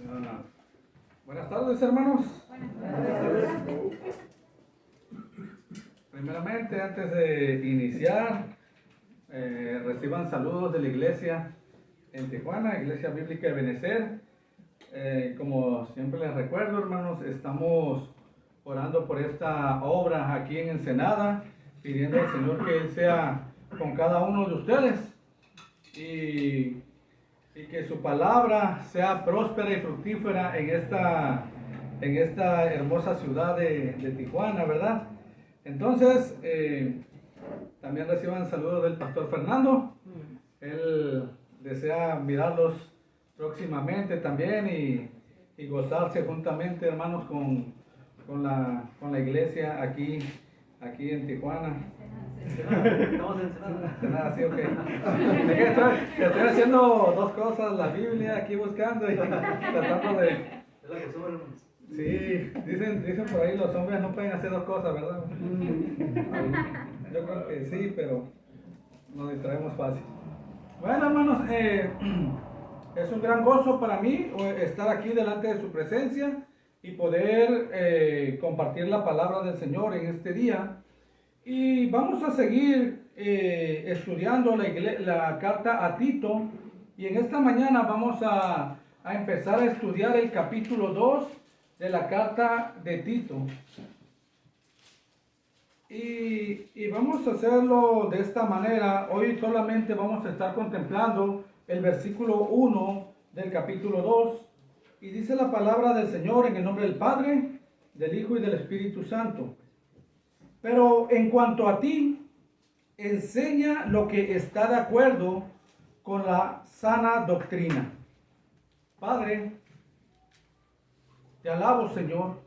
Ah, buenas tardes, hermanos. Buenas tardes. Primeramente, antes de iniciar, reciban saludos de la iglesia en Tijuana, Iglesia Bíblica de Benecer. Como siempre les recuerdo, hermanos, estamos orando por esta obra aquí en Ensenada, pidiendo al Señor que Él sea con cada uno de ustedes y que su palabra sea próspera y fructífera en esta hermosa ciudad de Tijuana, ¿verdad? Entonces, también reciban saludos del pastor Fernando. Él desea mirarlos próximamente también y gozarse juntamente, hermanos, con la iglesia aquí en Tijuana. Estamos en Ensenada. Sí, ok. Estoy haciendo dos cosas, la Biblia aquí buscando y tratando de... Es la costumbre, hermanos. Sí, dicen por ahí los hombres no pueden hacer dos cosas, ¿verdad? Yo creo que sí, pero nos distraemos fácil. Bueno, hermanos, es un gran gozo para mí estar aquí delante de su presencia y poder compartir la palabra del Señor en este día. Y vamos a seguir estudiando la carta a Tito. Y en esta mañana vamos a empezar a estudiar el capítulo 2 de la carta de Tito. Y vamos a hacerlo de esta manera. Hoy solamente vamos a estar contemplando el versículo 1 del capítulo 2. Y dice la palabra del Señor en el nombre del Padre, del Hijo y del Espíritu Santo. Pero en cuanto a ti, enseña lo que está de acuerdo con la sana doctrina. Padre, te alabo, Señor.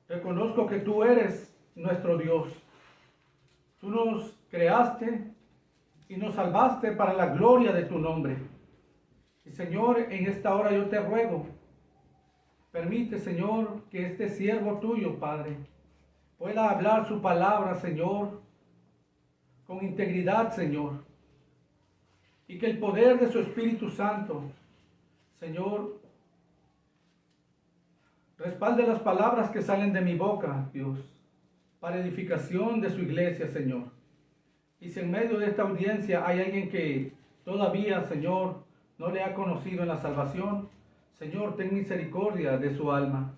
Reconozco que tú eres nuestro Dios. Tú nos creaste y nos salvaste para la gloria de tu nombre. Y Señor, en esta hora yo te ruego, permite, Señor, que este siervo tuyo, Padre, pueda hablar su palabra, Señor, con integridad, Señor. Y que el poder de su Espíritu Santo, Señor, respalde las palabras que salen de mi boca, Dios, para edificación de su iglesia, Señor. Y si en medio de esta audiencia hay alguien que todavía, Señor, no le ha conocido en la salvación, Señor, ten misericordia de su alma.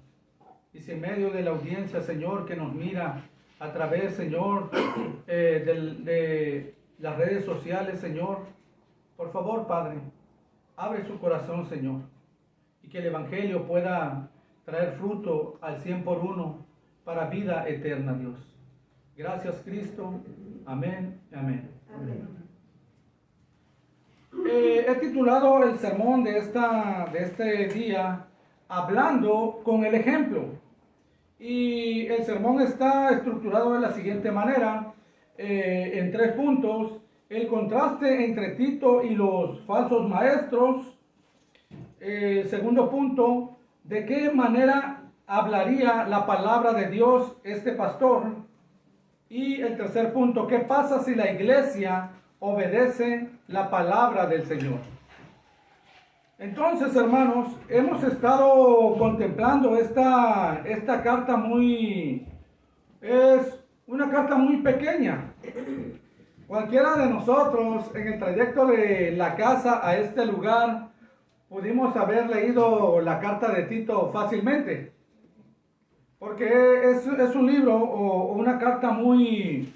Y si en medio de la audiencia, Señor, que nos mira a través, Señor, de las redes sociales, Señor, por favor, Padre, abre su corazón, Señor, y que el Evangelio pueda traer fruto al 100 por 1 para vida eterna, Dios. Gracias, Cristo. Amén. Amén. Amén. He titulado el sermón de este día, Hablando con el ejemplo. Y el sermón está estructurado de la siguiente manera, en 3 puntos. El contraste entre Tito y los falsos maestros. Segundo punto, ¿de qué manera hablaría la palabra de Dios este pastor? Y el tercer punto, ¿qué pasa si la iglesia obedece la palabra del Señor? Entonces, hermanos, hemos estado contemplando esta carta es una carta muy pequeña. Cualquiera de nosotros en el trayecto de la casa a este lugar pudimos haber leído la carta de Tito fácilmente. Porque es un libro o una carta muy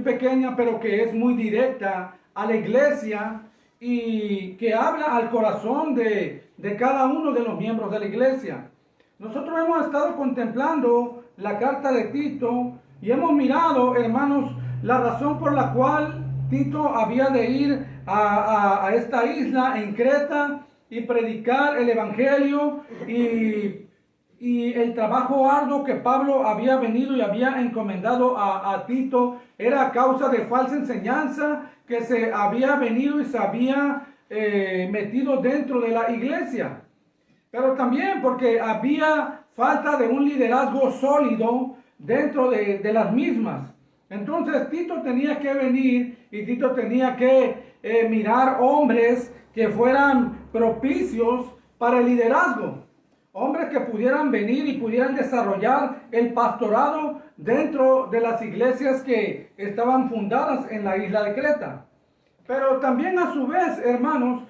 pequeña, pero que es muy directa a la iglesia y que habla al corazón de cada uno de los miembros de la iglesia. Nosotros hemos estado contemplando la carta de Tito y hemos mirado, hermanos, la razón por la cual Tito había de ir a esta isla en Creta y predicar el evangelio y el trabajo arduo que Pablo había venido y había encomendado a Tito era a causa de falsa enseñanza que se había venido y se había metido dentro de la iglesia. Pero también porque había falta de un liderazgo sólido dentro de las mismas. Entonces Tito tenía que venir y Tito tenía que mirar hombres que fueran propicios para el liderazgo. Hombres que pudieran venir y pudieran desarrollar el pastorado dentro de las iglesias que estaban fundadas en la isla de Creta. Pero también a su vez, hermanos,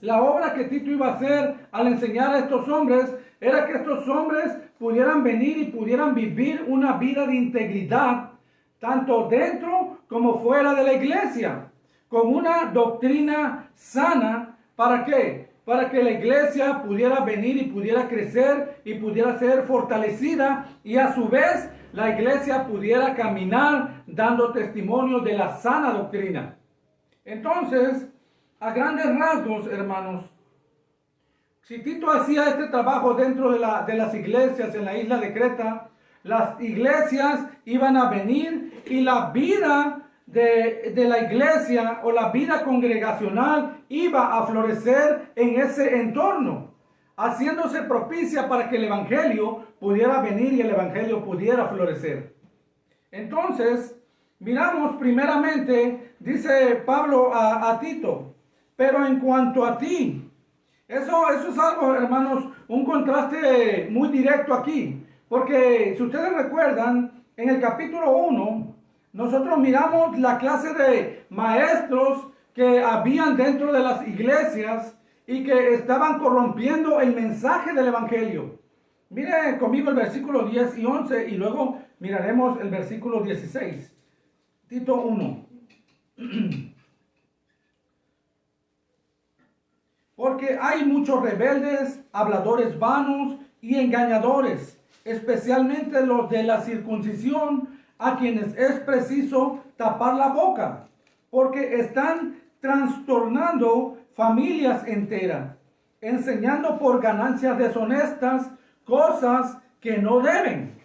la obra que Tito iba a hacer al enseñar a estos hombres era que estos hombres pudieran venir y pudieran vivir una vida de integridad, tanto dentro como fuera de la iglesia, con una doctrina sana. ¿Para qué? Para que la iglesia pudiera venir y pudiera crecer y pudiera ser fortalecida, y a su vez la iglesia pudiera caminar dando testimonio de la sana doctrina. Entonces, a grandes rasgos, hermanos, si Tito hacía este trabajo dentro de las iglesias en la isla de Creta, las iglesias iban a venir y la vida de la iglesia o la vida congregacional iba a florecer en ese entorno, haciéndose propicia para que el evangelio pudiera venir y el evangelio pudiera florecer. Entonces, miramos primeramente, dice Pablo a Tito, pero en cuanto a ti, eso es algo, hermanos, un contraste muy directo aquí, porque si ustedes recuerdan, en el capítulo 1, nosotros miramos la clase de maestros que habían dentro de las iglesias y que estaban corrompiendo el mensaje del evangelio. Mire conmigo el versículo 10 y 11 y luego miraremos el versículo 16. Tito 1. Porque hay muchos rebeldes, habladores vanos y engañadores, especialmente los de la circuncisión, a quienes es preciso tapar la boca, porque están trastornando familias enteras, enseñando por ganancias deshonestas cosas que no deben.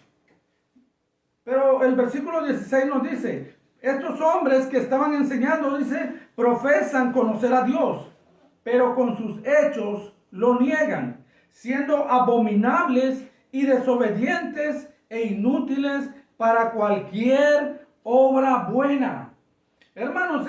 Pero el versículo 16 nos dice, estos hombres que estaban enseñando, dice, profesan conocer a Dios, pero con sus hechos lo niegan, siendo abominables y desobedientes e inútiles para cualquier obra buena. Hermanos,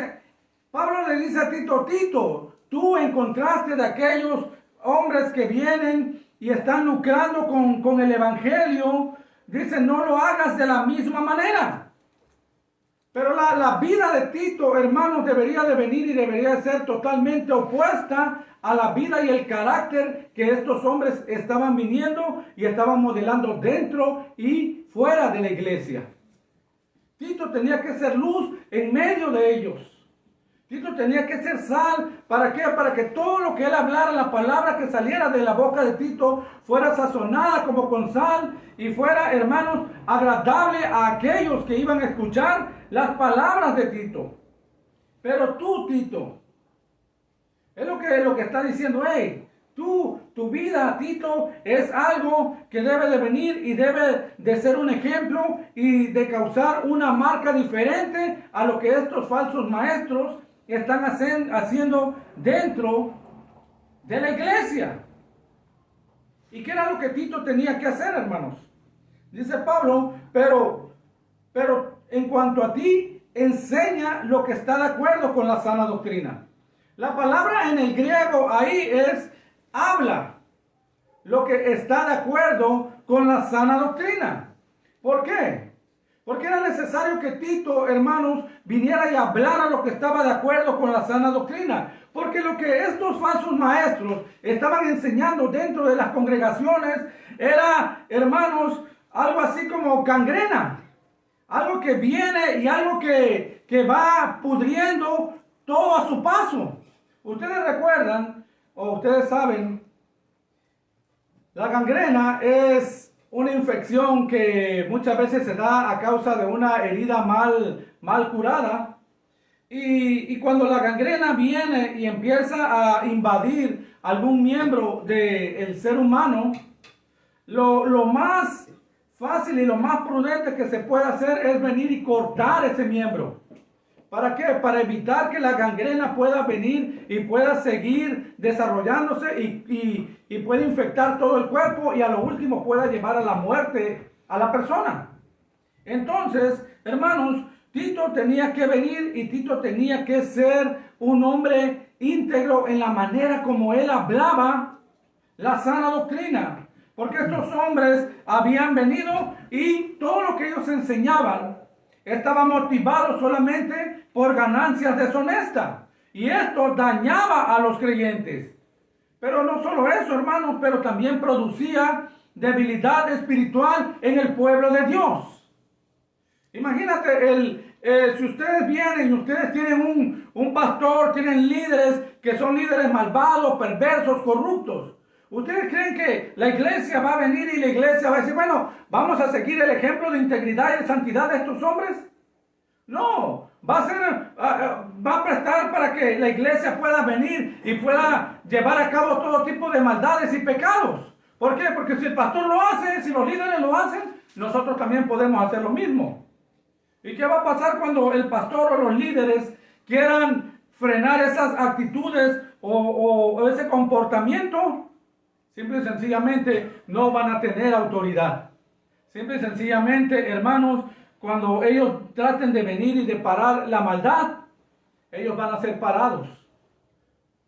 Pablo le dice a Tito, Tito, tú encontraste de aquellos hombres que vienen y están lucrando con el evangelio. Dice, no lo hagas de la misma manera. Pero la vida de Tito, hermanos, debería de venir y debería de ser totalmente opuesta a la vida y el carácter que estos hombres estaban viniendo y estaban modelando dentro y fuera de la iglesia. Tito tenía que ser luz en medio de ellos. Tito tenía que ser sal. ¿Para qué? Para que todo lo que él hablara, la palabra que saliera de la boca de Tito, fuera sazonada como con sal y fuera, hermanos, agradable a aquellos que iban a escuchar las palabras de Tito. Pero tú, Tito, es lo que está diciendo, tu vida, Tito, es algo que debe de venir y debe de ser un ejemplo y de causar una marca diferente a lo que estos falsos maestros están haciendo dentro de la iglesia. ¿Y qué era lo que Tito tenía que hacer, hermanos? Dice Pablo, pero en cuanto a ti, enseña lo que está de acuerdo con la sana doctrina. La palabra en el griego ahí es habla lo que está de acuerdo con la sana doctrina. ¿Por qué? Porque era necesario que Tito, hermanos, viniera y hablara lo que estaba de acuerdo con la sana doctrina. Porque lo que estos falsos maestros estaban enseñando dentro de las congregaciones era, hermanos, algo así como gangrena. Algo que viene y algo que va pudriendo todo a su paso. Ustedes recuerdan, o ustedes saben, la gangrena es una infección que muchas veces se da a causa de una herida mal curada. Y cuando la gangrena viene y empieza a invadir algún miembro del ser humano, lo más fácil y lo más prudente que se puede hacer es venir y cortar ese miembro. ¿Para qué? Para evitar que la gangrena pueda venir y pueda seguir desarrollándose y pueda infectar todo el cuerpo y a lo último pueda llevar a la muerte a la persona. Entonces, hermanos, Tito tenía que venir y Tito tenía que ser un hombre íntegro en la manera como él hablaba la sana doctrina. Porque estos hombres habían venido y todo lo que ellos enseñaban estaba motivado solamente por ganancias deshonestas. Y esto dañaba a los creyentes. Pero no solo eso, hermanos, pero también producía debilidad espiritual en el pueblo de Dios. Imagínate, si ustedes vienen y ustedes tienen un pastor, tienen líderes que son líderes malvados, perversos, corruptos. ¿Ustedes creen que la iglesia va a venir y la iglesia va a decir, bueno, vamos a seguir el ejemplo de integridad y de santidad de estos hombres? No, va a prestar para que la iglesia pueda venir y pueda llevar a cabo todo tipo de maldades y pecados. ¿Por qué? Porque si el pastor lo hace, si los líderes lo hacen, nosotros también podemos hacer lo mismo. ¿Y qué va a pasar cuando el pastor o los líderes quieran frenar esas actitudes o ese comportamiento? Simple y sencillamente no van a tener autoridad. Simple y sencillamente, hermanos, cuando ellos traten de venir y de parar la maldad, ellos van a ser parados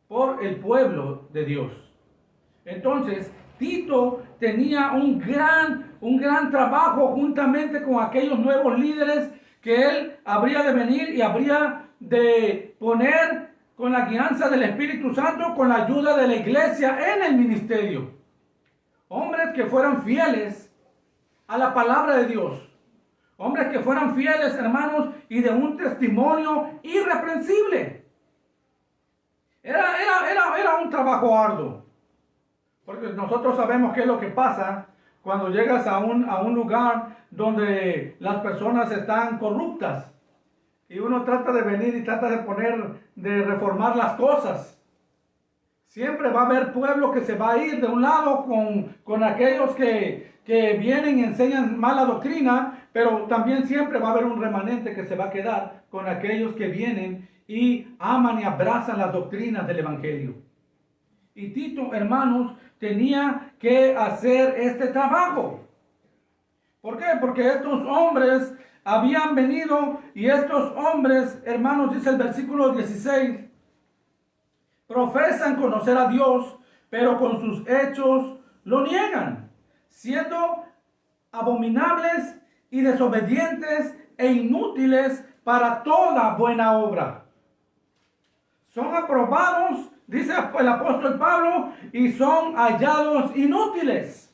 por el pueblo de Dios. Entonces, Tito tenía un gran trabajo juntamente con aquellos nuevos líderes que él habría de venir y habría de poner con la guianza del Espíritu Santo, con la ayuda de la iglesia en el ministerio. Hombres que fueran fieles a la palabra de Dios. Hombres que fueran fieles, hermanos, y de un testimonio irreprensible. Era un trabajo arduo. Porque nosotros sabemos qué es lo que pasa cuando llegas a un lugar donde las personas están corruptas. Y uno trata de venir y trata de reformar las cosas. Siempre va a haber pueblo que se va a ir de un lado con aquellos que vienen y enseñan mala doctrina, pero también siempre va a haber un remanente que se va a quedar con aquellos que vienen y aman y abrazan las doctrinas del Evangelio. Y Tito, hermanos, tenía que hacer este trabajo. ¿Por qué? Porque estos hombres habían venido y estos hombres, hermanos, dice el versículo 16, profesan conocer a Dios, pero con sus hechos lo niegan, siendo abominables y desobedientes e inútiles para toda buena obra. Son aprobados, dice el apóstol Pablo, y son hallados inútiles.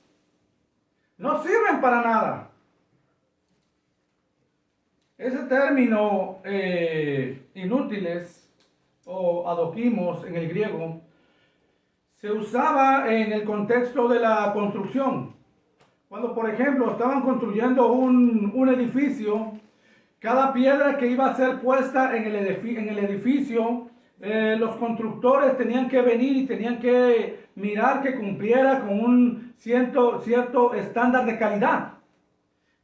No sirven para nada. Ese término inútiles o adoquimos en el griego se usaba en el contexto de la construcción. Cuando, por ejemplo, estaban construyendo un edificio, cada piedra que iba a ser puesta en el edificio, los constructores tenían que venir y tenían que mirar que cumpliera con un cierto estándar de calidad.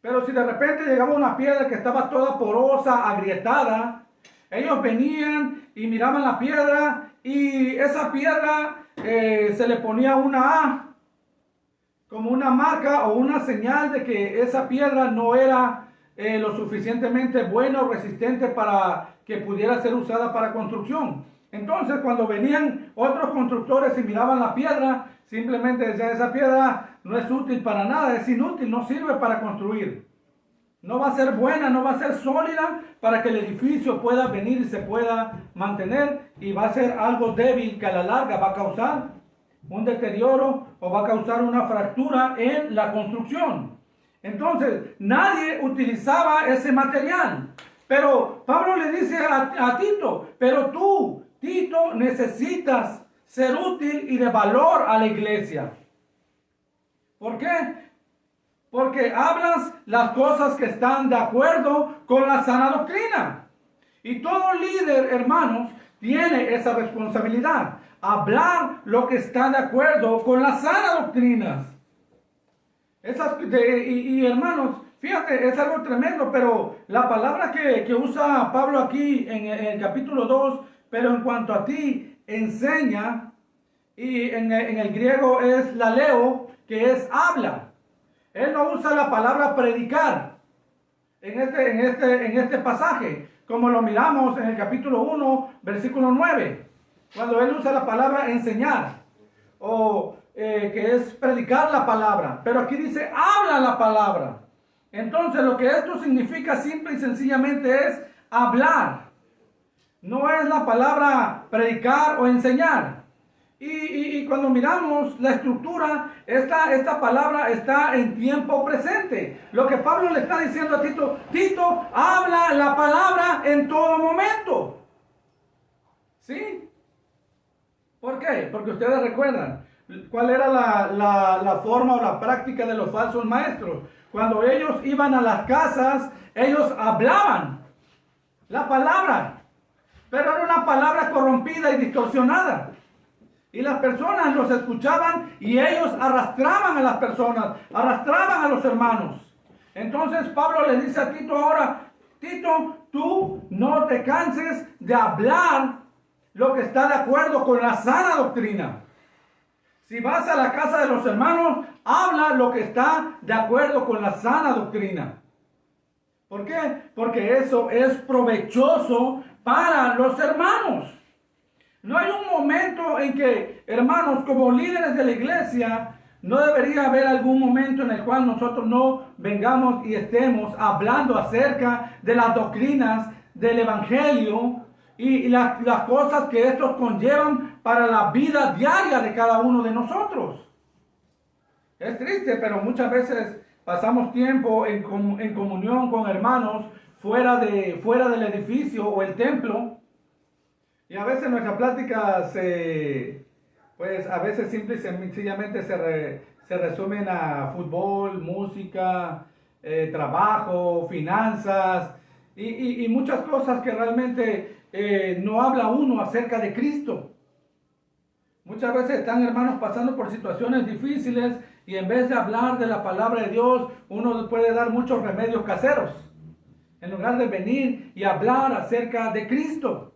Pero si de repente llegaba una piedra que estaba toda porosa, agrietada, ellos venían y miraban la piedra y esa piedra se le ponía una A, como una marca o una señal de que esa piedra no era lo suficientemente buena o resistente para que pudiera ser usada para construcción. Entonces, cuando venían otros constructores y miraban la piedra, simplemente decían, esa piedra no es útil para nada, es inútil, no sirve para construir. No va a ser buena, no va a ser sólida para que el edificio pueda venir y se pueda mantener, y va a ser algo débil que a la larga va a causar un deterioro o va a causar una fractura en la construcción. Entonces, nadie utilizaba ese material. Pero Pablo le dice a Tito, pero tú, Tito, necesitas ser útil y de valor a la iglesia. ¿Por qué? Porque hablas las cosas que están de acuerdo con la sana doctrina. Y todo líder, hermanos, tiene esa responsabilidad. Hablar lo que está de acuerdo con las sanas doctrinas. Y hermanos, fíjate, es algo tremendo, pero la palabra que usa Pablo aquí en el capítulo 2, pero en cuanto a ti, enseña, y en el griego es laleo, que es habla. Él no usa la palabra predicar en este pasaje, como lo miramos en el capítulo 1, versículo 9. cuando él usa la palabra enseñar, o que es predicar la palabra, pero aquí dice habla la palabra. Entonces lo que esto significa simple y sencillamente es hablar. No es la palabra predicar o enseñar. Y cuando miramos la estructura, esta palabra está en tiempo presente. Lo que Pablo le está diciendo a Tito, Tito, habla la palabra en todo momento. ¿Sí? ¿Por qué? Porque ustedes recuerdan cuál era la forma o la práctica de los falsos maestros. Cuando ellos iban a las casas, ellos hablaban la palabra, pero era una palabra corrompida y distorsionada. Y las personas los escuchaban y ellos arrastraban a las personas, arrastraban a los hermanos. Entonces Pablo le dice a Tito ahora, Tito, tú no te canses de hablar lo que está de acuerdo con la sana doctrina. Si vas a la casa de los hermanos, habla lo que está de acuerdo con la sana doctrina. ¿Por qué? Porque eso es provechoso para los hermanos. No hay un momento en que, hermanos, como líderes de la iglesia, no debería haber algún momento en el cual nosotros no vengamos y estemos hablando acerca de las doctrinas del evangelio y las cosas que estos conllevan para la vida diaria de cada uno de nosotros. Es triste, pero muchas veces pasamos tiempo en comunión con hermanos fuera del edificio o el templo. Y a veces nuestras pláticas, pues a veces simple y sencillamente se resumen a fútbol, música, trabajo, finanzas y muchas cosas que realmente no habla uno acerca de Cristo. Muchas veces están hermanos pasando por situaciones difíciles y en vez de hablar de la palabra de Dios, uno puede dar muchos remedios caseros, en lugar de venir y hablar acerca de Cristo.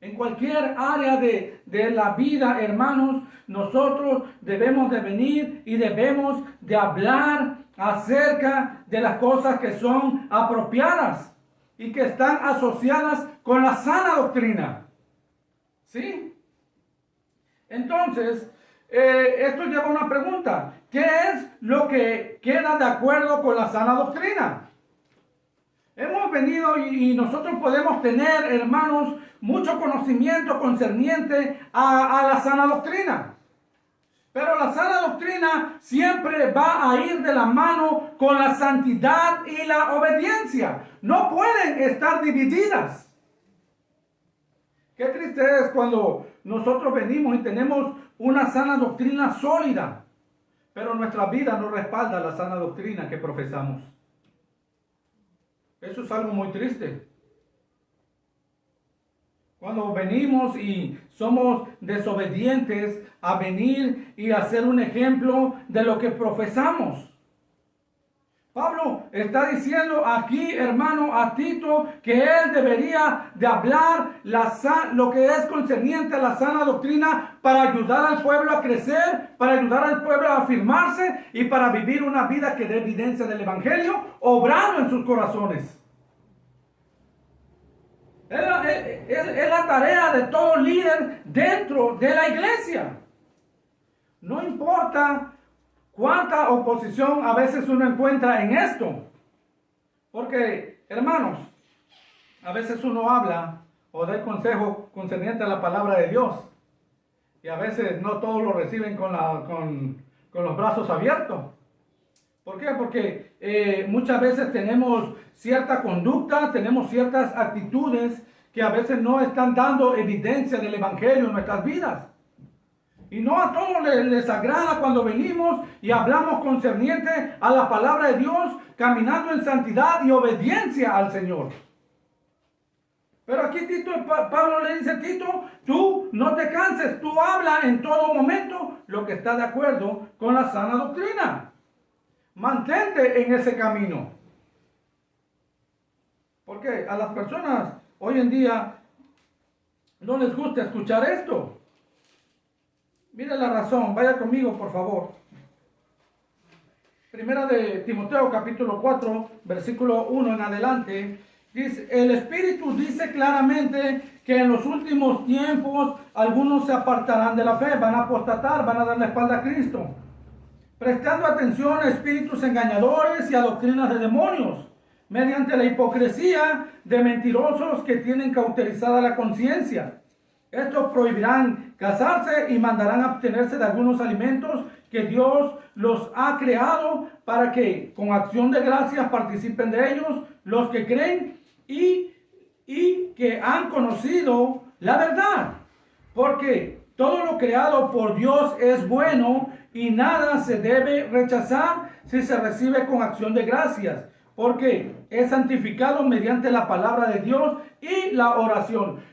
En cualquier área de la vida, hermanos, nosotros debemos de venir y debemos de hablar acerca de las cosas que son apropiadas y que están asociadas con la sana doctrina. ¿Sí? Entonces, esto lleva a una pregunta. ¿Qué es lo que queda de acuerdo con la sana doctrina? Hemos venido y nosotros podemos tener, hermanos, mucho conocimiento concerniente a la sana doctrina. Pero la sana doctrina siempre va a ir de la mano con la santidad y la obediencia. No pueden estar divididas. Qué triste es cuando nosotros venimos y tenemos una sana doctrina sólida, pero nuestra vida no respalda la sana doctrina que profesamos. Eso es algo muy triste. Cuando venimos y somos desobedientes a venir y hacer un ejemplo de lo que profesamos. Pablo está diciendo aquí, hermano, a Tito, que él debería de hablar lo que es concerniente a la sana doctrina para ayudar al pueblo a crecer, para ayudar al pueblo a afirmarse y para vivir una vida que dé evidencia del evangelio, obrando en sus corazones. Es la tarea de todo líder dentro de la iglesia. No importa cuánta oposición a veces uno encuentra en esto. Porque, hermanos, a veces uno habla o da el consejo concerniente a la palabra de Dios. Y a veces no todos lo reciben con los brazos abiertos. ¿Por qué? Porque muchas veces tenemos cierta conducta, tenemos ciertas actitudes que a veces no están dando evidencia del evangelio en nuestras vidas. Y no a todos les agrada cuando venimos y hablamos concerniente a la palabra de Dios, caminando en santidad y obediencia al Señor. Pero aquí Pablo le dice, Tito, tú no te canses, tú habla en todo momento lo que está de acuerdo con la sana doctrina. Mantente en ese camino. Porque a las personas hoy en día no les gusta escuchar esto. Mira la razón, vaya conmigo por favor. Primera de Timoteo capítulo 4, versículo 1 en adelante. Dice, el Espíritu dice claramente que en los últimos tiempos algunos se apartarán de la fe, van a apostatar, van a dar la espalda a Cristo, prestando atención a espíritus engañadores y a doctrinas de demonios, mediante la hipocresía de mentirosos que tienen cauterizada la conciencia. Estos prohibirán casarse y mandarán abstenerse de algunos alimentos que Dios los ha creado para que con acción de gracias participen de ellos los que creen y que han conocido la verdad. Porque todo lo creado por Dios es bueno y nada se debe rechazar si se recibe con acción de gracias, porque es santificado mediante la palabra de Dios y la oración.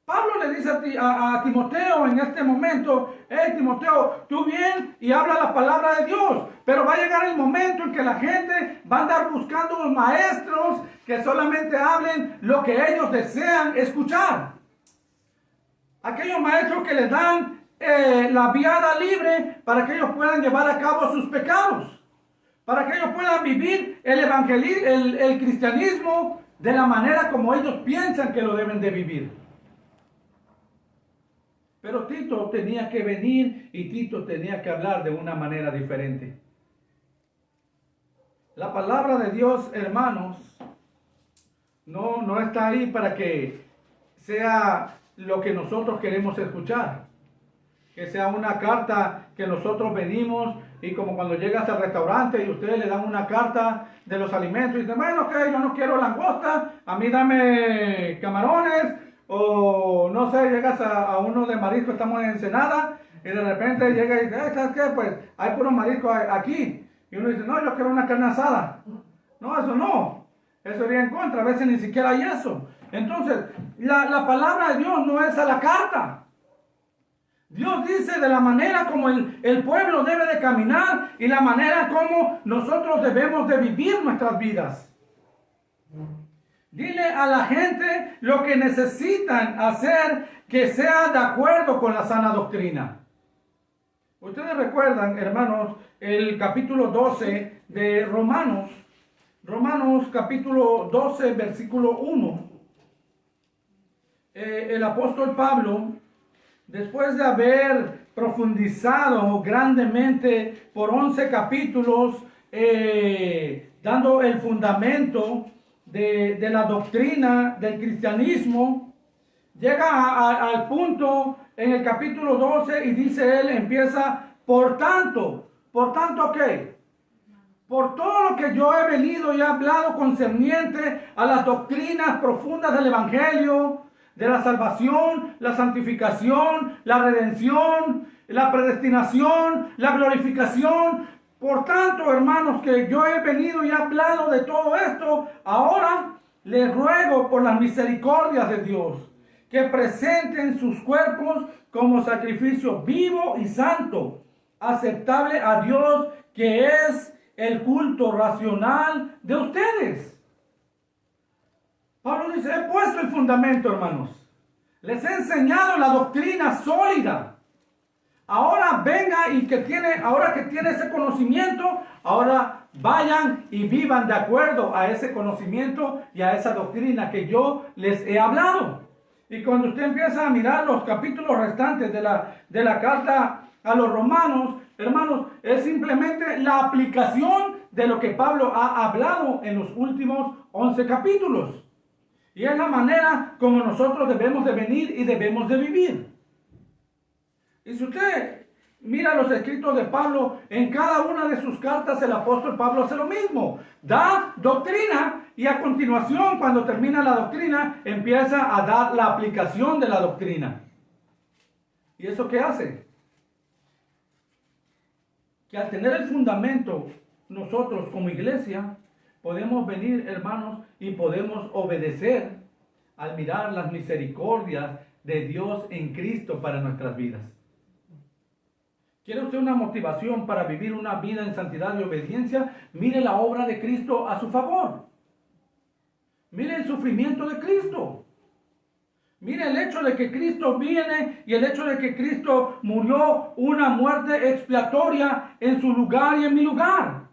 Pablo le dice a Timoteo en este momento: hey Timoteo, tú bien y habla la palabra de Dios, pero va a llegar el momento en que la gente va a andar buscando maestros que solamente hablen lo que ellos desean escuchar. Aquellos maestros que les dan la viada libre para que ellos puedan llevar a cabo sus pecados, para que ellos puedan vivir el cristianismo de la manera como ellos piensan que lo deben de vivir. Pero Tito tenía que venir y Tito tenía que hablar de una manera diferente. La palabra de Dios, hermanos, no está ahí para que sea lo que nosotros queremos escuchar. Que sea una carta que nosotros venimos y como cuando llegas al restaurante y ustedes le dan una carta de los alimentos y dicen: bueno, que yo no quiero langosta, a mí dame camarones. O no sé, llegas a uno de marisco, estamos en Ensenada, y de repente llega y dice: ¿sabes qué? Pues hay puro marisco aquí. Y uno dice: no, yo quiero una carne asada. No, eso no. Eso iría en contra, a veces ni siquiera hay eso. Entonces, la palabra de Dios no es a la carta. Dios dice de la manera como el pueblo debe de caminar y la manera como nosotros debemos de vivir nuestras vidas. Dile a la gente lo que necesitan hacer que sea de acuerdo con la sana doctrina. Ustedes recuerdan, hermanos, el capítulo 12 de Romanos. Romanos capítulo 12, versículo 1. El apóstol Pablo, después de haber profundizado grandemente por 11 capítulos, dando el fundamento de la doctrina del cristianismo, llega al punto en el capítulo 12 y dice él, empieza: por tanto, ¿qué? Por todo lo que yo he venido y he hablado concerniente a las doctrinas profundas del evangelio, de la salvación, la santificación, la redención, la predestinación, la glorificación. Por tanto, hermanos, que yo he venido y he hablado de todo esto, ahora les ruego por las misericordias de Dios que presenten sus cuerpos como sacrificio vivo y santo, aceptable a Dios, que es el culto racional de ustedes. Pablo dice: he puesto el fundamento, hermanos. Les he enseñado la doctrina sólida. Ahora venga y ahora que tiene ese conocimiento, ahora vayan y vivan de acuerdo a ese conocimiento y a esa doctrina que yo les he hablado. Y cuando usted empieza a mirar los capítulos restantes de la carta a los romanos, hermanos, es simplemente la aplicación de lo que Pablo ha hablado en los últimos 11 capítulos. Y es la manera como nosotros debemos de venir y debemos de vivir. Y si usted mira los escritos de Pablo, en cada una de sus cartas el apóstol Pablo hace lo mismo. Da doctrina y a continuación, cuando termina la doctrina, empieza a dar la aplicación de la doctrina. ¿Y eso qué hace? Que al tener el fundamento, nosotros como iglesia, podemos venir, hermanos, y podemos obedecer al mirar las misericordias de Dios en Cristo para nuestras vidas. ¿Quiere usted una motivación para vivir una vida en santidad y obediencia? Mire la obra de Cristo a su favor. Mire el sufrimiento de Cristo. Mire el hecho de que Cristo viene y el hecho de que Cristo murió una muerte expiatoria en su lugar y en mi lugar.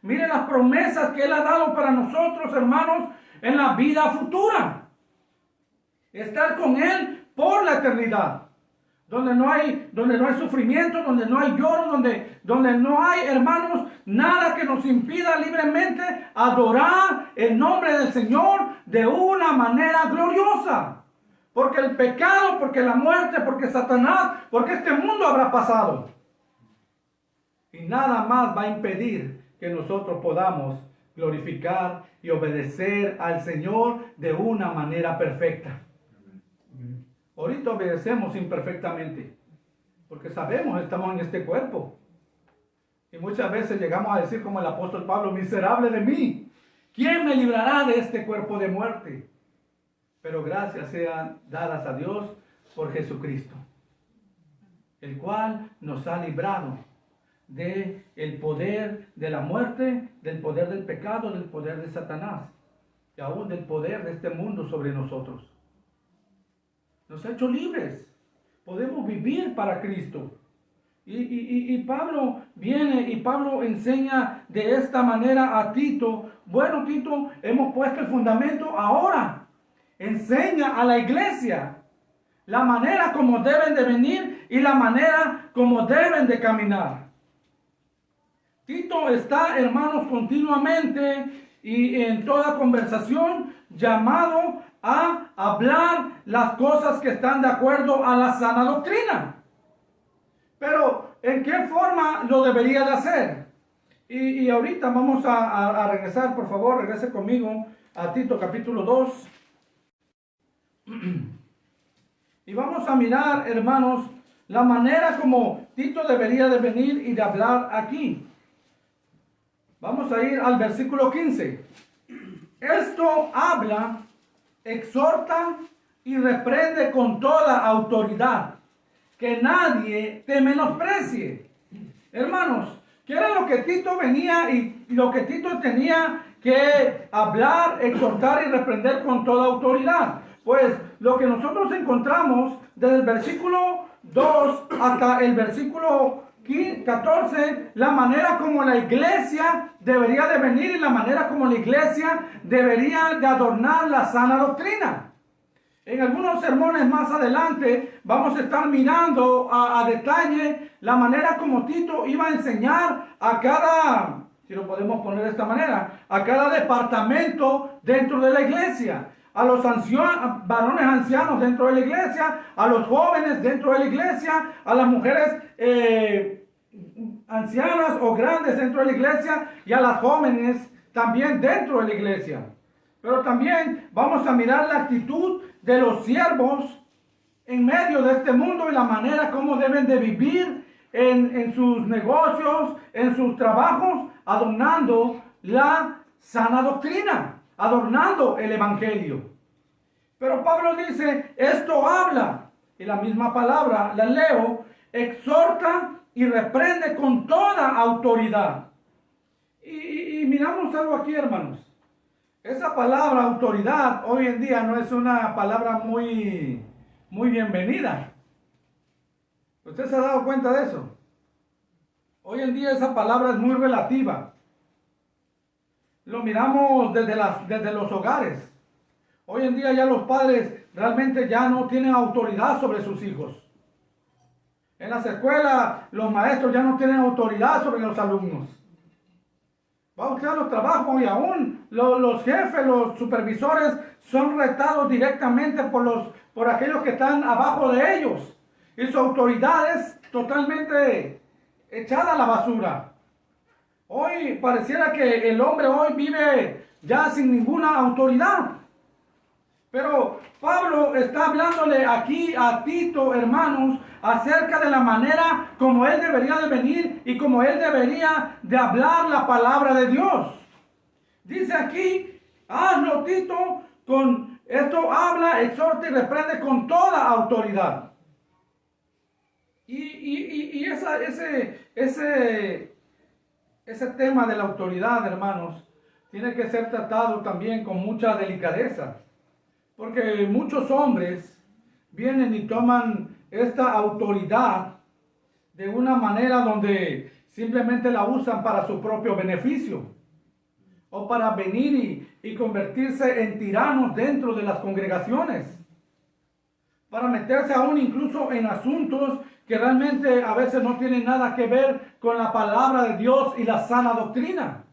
Mire las promesas que Él ha dado para nosotros, hermanos, en la vida futura. Estar con Él por la eternidad. Donde no hay sufrimiento, donde no hay lloro, donde no hay, hermanos, nada que nos impida libremente adorar el nombre del Señor de una manera gloriosa. Porque el pecado, porque la muerte, porque Satanás, porque este mundo habrá pasado. Y nada más va a impedir que nosotros podamos glorificar y obedecer al Señor de una manera perfecta. Ahorita obedecemos imperfectamente, porque sabemos, estamos en este cuerpo. Y muchas veces llegamos a decir como el apóstol Pablo, miserable de mí, ¿quién me librará de este cuerpo de muerte? Pero gracias sean dadas a Dios por Jesucristo, el cual nos ha librado del poder de la muerte, del poder del pecado, del poder de Satanás, y aún del poder de este mundo sobre nosotros. Nos ha hecho libres. Podemos vivir para Cristo. Y Pablo viene y Pablo enseña de esta manera a Tito. Bueno, Tito, hemos puesto el fundamento. Ahora enseña a la iglesia la manera como deben de venir y la manera como deben de caminar. Tito está, hermanos, continuamente y en toda conversación llamado a hablar las cosas que están de acuerdo a la sana doctrina. Pero, ¿en qué forma lo debería de hacer? Y ahorita vamos a regresar, por favor, regrese conmigo a Tito capítulo 2. Y vamos a mirar, hermanos, la manera como Tito debería de venir y de hablar aquí. Vamos a ir al versículo 15. Esto habla, exhorta y reprende con toda autoridad, que nadie te menosprecie. Hermanos, ¿qué era lo que Tito venía y lo que Tito tenía que hablar, exhortar y reprender con toda autoridad? Pues lo que nosotros encontramos desde el versículo 2 hasta el versículo 14, la manera como la iglesia debería de venir y la manera como la iglesia debería de adornar la sana doctrina. En algunos sermones más adelante vamos a estar mirando a detalle la manera como Tito iba a enseñar a cada, si lo podemos poner de esta manera, a cada departamento dentro de la iglesia. A los varones ancianos dentro de la iglesia, a los jóvenes dentro de la iglesia, a las mujeres ancianas o grandes dentro de la iglesia y a las jóvenes también dentro de la iglesia. Pero también vamos a mirar la actitud de los siervos en medio de este mundo y la manera como deben de vivir en sus negocios, en sus trabajos, adornando la sana doctrina, adornando el evangelio. Pero Pablo dice, esto habla, y la misma palabra la leo, exhorta y reprende con toda autoridad. Y miramos algo aquí, hermanos. Esa palabra autoridad hoy en día no es una palabra muy bienvenida. ¿Usted se ha dado cuenta de eso? Hoy en día esa palabra es muy relativa. Lo miramos desde los hogares. Hoy en día ya los padres realmente ya no tienen autoridad sobre sus hijos. En las escuelas los maestros ya no tienen autoridad sobre los alumnos. Va usted a los trabajos y aún los jefes, los supervisores son retados directamente por aquellos que están abajo de ellos. Y su autoridad es totalmente echada a la basura. Hoy pareciera que el hombre hoy vive ya sin ninguna autoridad. Pero Pablo está hablándole aquí a Tito, hermanos, acerca de la manera como él debería de venir y como él debería de hablar la palabra de Dios. Dice aquí, hazlo, Tito, con esto habla, exhorta y reprende con toda autoridad. Y ese tema de la autoridad, hermanos, tiene que ser tratado también con mucha delicadeza. Porque muchos hombres vienen y toman esta autoridad de una manera donde simplemente la usan para su propio beneficio. O para venir y convertirse en tiranos dentro de las congregaciones, para meterse aún incluso en asuntos que realmente a veces no tienen nada que ver con la palabra de Dios y la sana doctrina.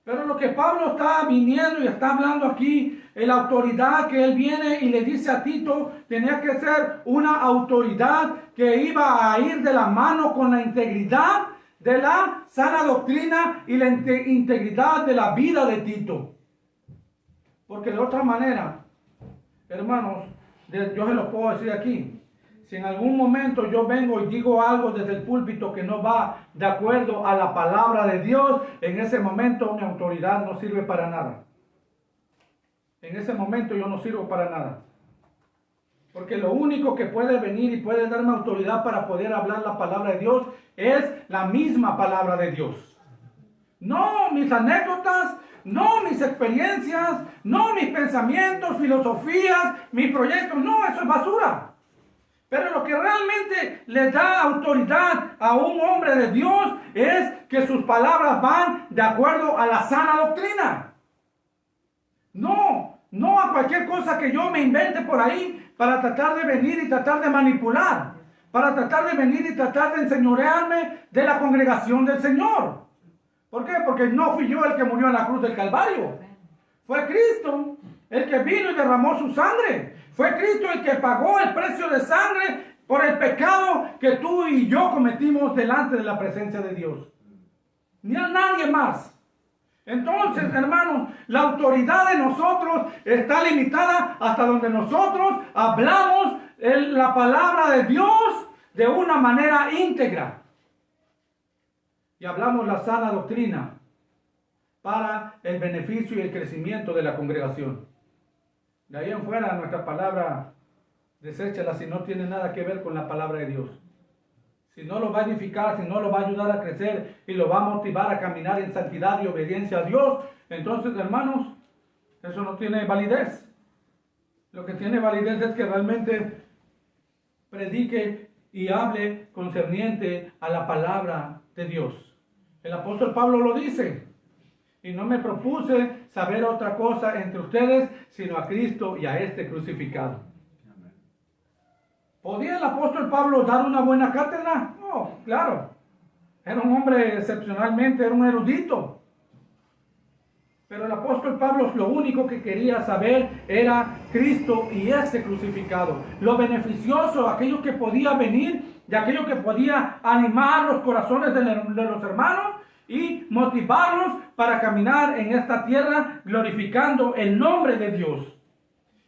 Pero lo que Pablo está viniendo y está hablando aquí, la autoridad que él viene y le dice a Tito, tenía que ser una autoridad que iba a ir de la mano con la integridad de la sana doctrina y la integridad de la vida de Tito. Porque de otra manera, hermanos, yo se lo puedo decir aquí, si en algún momento yo vengo y digo algo desde el púlpito que no va de acuerdo a la palabra de Dios, en ese momento mi autoridad no sirve para nada. En ese momento yo no sirvo para nada. Porque lo único que puede venir y puede darme autoridad para poder hablar la palabra de Dios es la misma palabra de Dios. No mis anécdotas, no mis experiencias, no mis pensamientos, filosofías, mis proyectos, no, eso es basura. Pero lo que realmente le da autoridad a un hombre de Dios es que sus palabras van de acuerdo a la sana doctrina. No a cualquier cosa que yo me invente por ahí para tratar de venir y tratar de manipular, para tratar de venir y tratar de enseñorearme de la congregación del Señor. ¿Por qué? Porque no fui yo el que murió en la cruz del Calvario. Fue Cristo el que vino y derramó su sangre. Fue Cristo el que pagó el precio de sangre por el pecado que tú y yo cometimos delante de la presencia de Dios. Ni a nadie más. Entonces, hermanos, la autoridad de nosotros está limitada hasta donde nosotros hablamos la palabra de Dios de una manera íntegra. Y hablamos la sana doctrina para el beneficio y el crecimiento de la congregación. De ahí en fuera nuestra palabra, deséchala si no tiene nada que ver con la palabra de Dios. Si no lo va a edificar, si no lo va a ayudar a crecer y lo va a motivar a caminar en santidad y obediencia a Dios, entonces, hermanos, eso no tiene validez. Lo que tiene validez es que realmente predique y hable concerniente a la palabra de Dios. El apóstol Pablo lo dice. Y no me propuse saber otra cosa entre ustedes, sino a Cristo y a este crucificado. ¿Podía el apóstol Pablo dar una buena cátedra? No, claro. Era un hombre excepcionalmente, era un erudito. Pero el apóstol Pablo lo único que quería saber era Cristo y este crucificado. Lo beneficioso, aquello que podía venir y aquello que podía animar los corazones de los hermanos y motivarlos para caminar en esta tierra glorificando el nombre de Dios.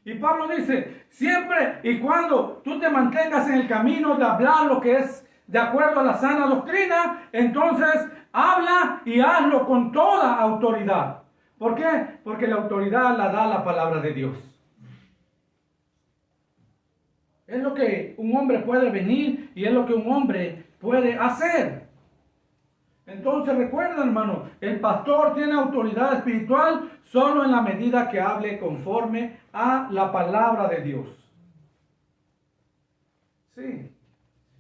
Y Pablo dice, siempre y cuando tú te mantengas en el camino de hablar lo que es de acuerdo a la sana doctrina, entonces habla y hazlo con toda autoridad. ¿Por qué? Porque la autoridad la da la palabra de Dios. Es lo que un hombre puede venir y es lo que un hombre puede hacer. Entonces recuerda, hermano, el pastor tiene autoridad espiritual solo en la medida que hable conforme a la palabra de Dios. Sí.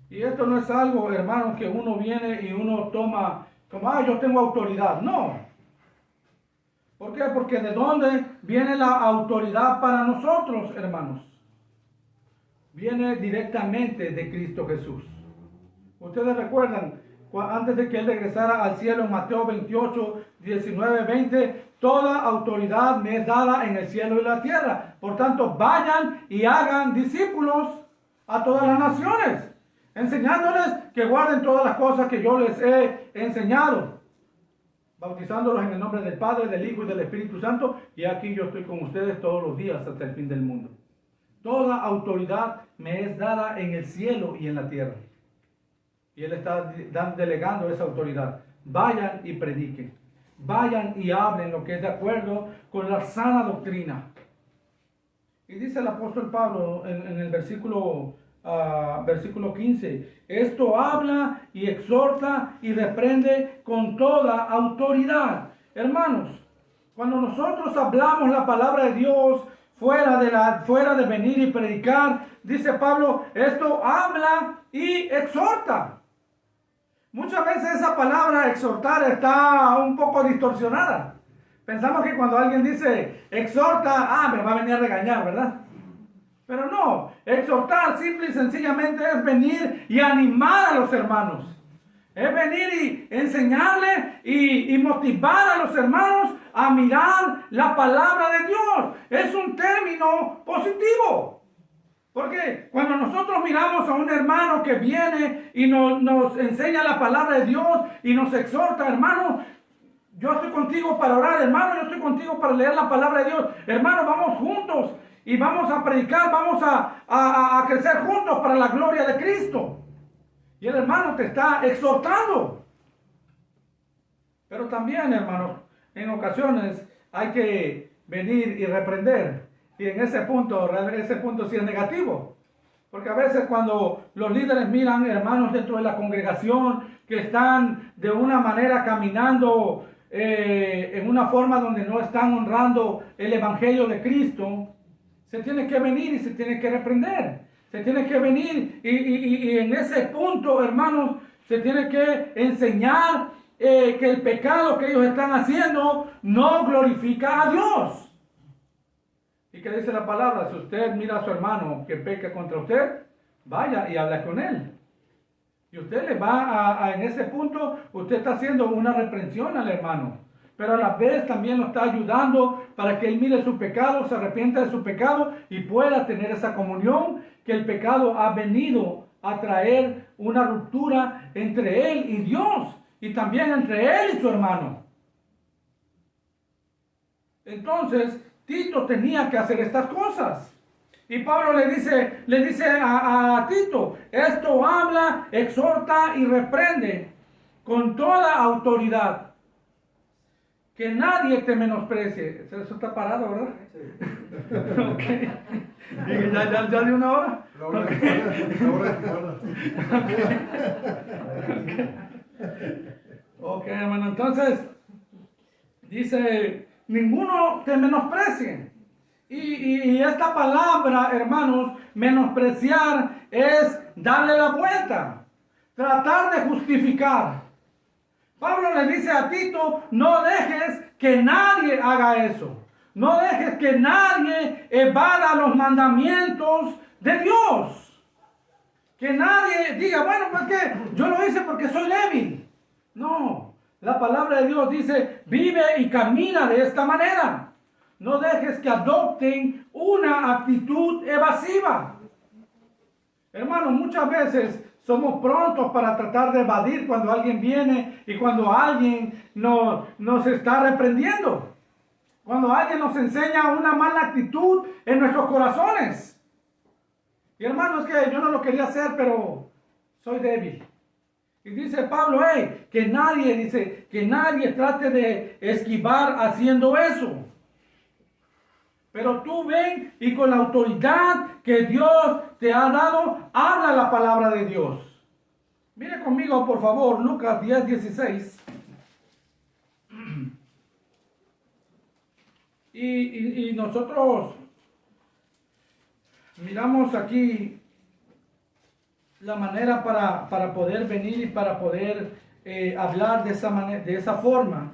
Y esto no es algo, hermano, que uno viene y uno toma como, yo tengo autoridad. No. ¿Por qué? Porque ¿de dónde viene la autoridad para nosotros, hermanos? Viene directamente de Cristo Jesús. Ustedes recuerdan, antes de que Él regresara al cielo en Mateo 28, 19, 20, toda autoridad me es dada en el cielo y la tierra. Por tanto, vayan y hagan discípulos a todas las naciones, enseñándoles que guarden todas las cosas que yo les he enseñado, bautizándolos en el nombre del Padre, del Hijo y del Espíritu Santo, y aquí yo estoy con ustedes todos los días hasta el fin del mundo. Toda autoridad me es dada en el cielo y en la tierra. Y Él está delegando esa autoridad. Vayan y prediquen. Vayan y hablen lo que es de acuerdo con la sana doctrina. Y dice el apóstol Pablo en el versículo 15. Esto habla y exhorta y reprende con toda autoridad. Hermanos, cuando nosotros hablamos la palabra de Dios fuera de venir y predicar, dice Pablo, esto habla y exhorta. Muchas veces esa palabra exhortar está un poco distorsionada, Pensamos que cuando alguien dice exhorta, me va a venir a regañar, ¿verdad? Pero no, exhortar simple y sencillamente es venir y animar a los hermanos. Es venir y enseñarle y motivar a los hermanos a mirar la palabra de Dios. Es un término positivo. Porque cuando nosotros miramos a un hermano que viene y nos enseña la palabra de Dios y nos exhorta, hermano, yo estoy contigo para orar, hermano, yo estoy contigo para leer la palabra de Dios. Hermano, vamos juntos y vamos a predicar, vamos a crecer juntos para la gloria de Cristo. Y el hermano te está exhortando. Pero también, hermanos, en ocasiones hay que venir y reprender. Y en ese punto sí es negativo. Porque a veces cuando los líderes miran hermanos dentro de la congregación que están de una manera caminando en una forma donde no están honrando el evangelio de Cristo, se tiene que venir y se tiene que reprender. Se tiene que venir y en ese punto, hermanos, se tiene que enseñar que el pecado que ellos están haciendo no glorifica a Dios. ¿Y qué dice la palabra? Si usted mira a su hermano que peca contra usted, vaya y habla con él. Y usted le va en ese punto, usted está haciendo una reprensión al hermano. Pero a la vez también lo está ayudando para que él mire su pecado, se arrepienta de su pecado y pueda tener esa comunión que el pecado ha venido a traer una ruptura entre él y Dios y también entre él y su hermano. Entonces, Tito tenía que hacer estas cosas. Y Pablo le dice a Tito, esto habla, exhorta y reprende con toda autoridad. Que nadie te menosprecie. Eso está parado, ¿verdad? Sí. Ok. ¿Y ya de una hora? Ok, hermano. Entonces, dice, ninguno te menosprecie. Y esta palabra, hermanos, menospreciar es darle la vuelta. Tratar de justificar. Pablo le dice a Tito, no dejes que nadie haga eso. No dejes que nadie evada los mandamientos de Dios. Que nadie diga, bueno, ¿por qué? Yo lo hice porque soy débil. No, la palabra de Dios dice, vive y camina de esta manera. No dejes que adopten una actitud evasiva. Hermano, muchas veces somos prontos para tratar de evadir cuando alguien viene y cuando alguien nos está reprendiendo. Cuando alguien nos enseña una mala actitud en nuestros corazones. Y hermano, es que yo no lo quería hacer, pero soy débil. Y dice Pablo, que nadie trate de esquivar haciendo eso. Pero tú ven y con la autoridad que Dios te ha dado, habla la palabra de Dios. Mire conmigo, por favor, Lucas 10:16. Y nosotros miramos aquí la manera para poder venir y para poder hablar de esa manera, de esa forma.